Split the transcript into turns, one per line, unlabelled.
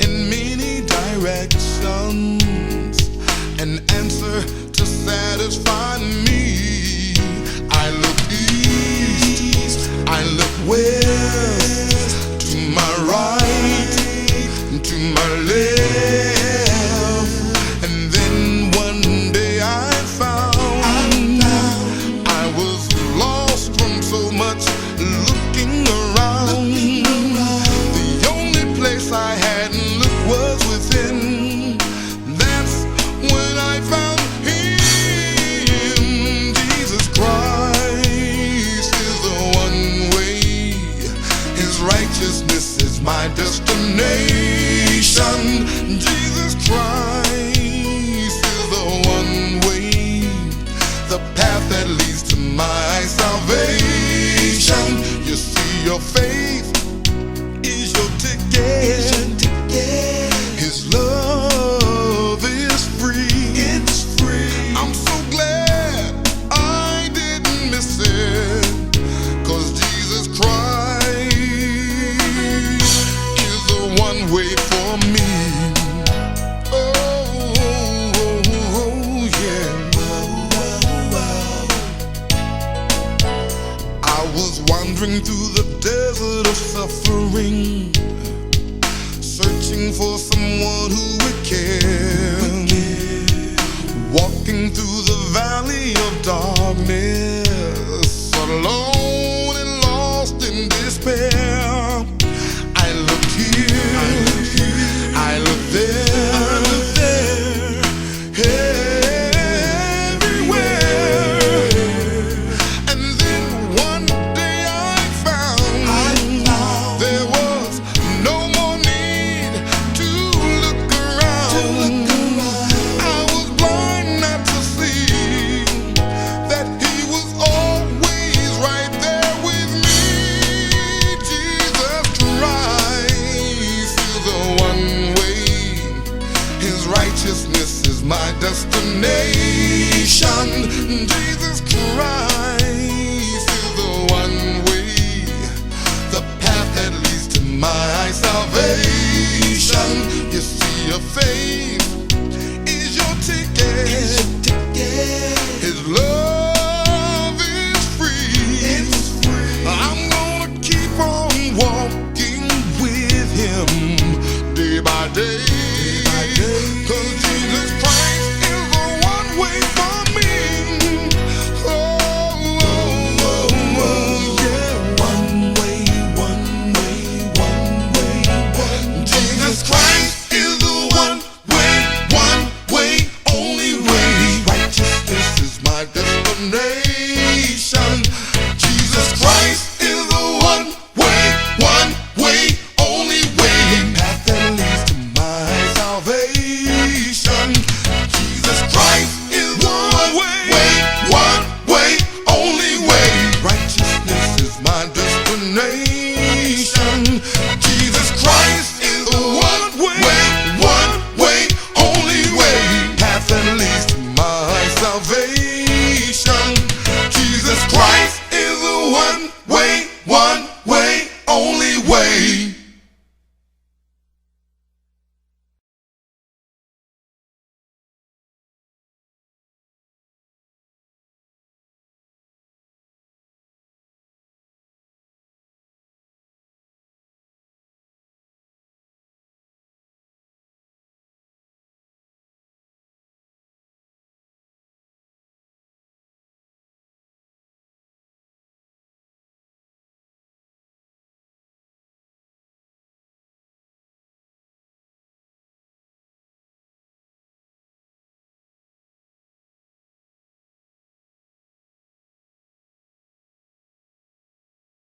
in many directions, an answer to satisfy me. I look east, I look west, to my right, to my left, and then one day I found I was lost from so much looking around. The only place I hadn't looked was within. That's when I found Him. Jesus Christ is the one way. His righteousness is my destination. Jesus Christ is the one way, the path that leads to my salvation. You see, your faith is your ticket. His love is free. It's free. I'm so glad I didn't miss it, 'cause Jesus Christ is the one way for me. I was wandering through the desert of suffering, searching for someone who would care, walking through the valley of darkness, alone and lost in despair. I looked here, I looked there, righteousness is my destination. Jesus Christ is the one way, the path that leads to my salvation. You see, your faith is your ticket. His love is free. It's free. I'm gonna keep on walking with Him day by day.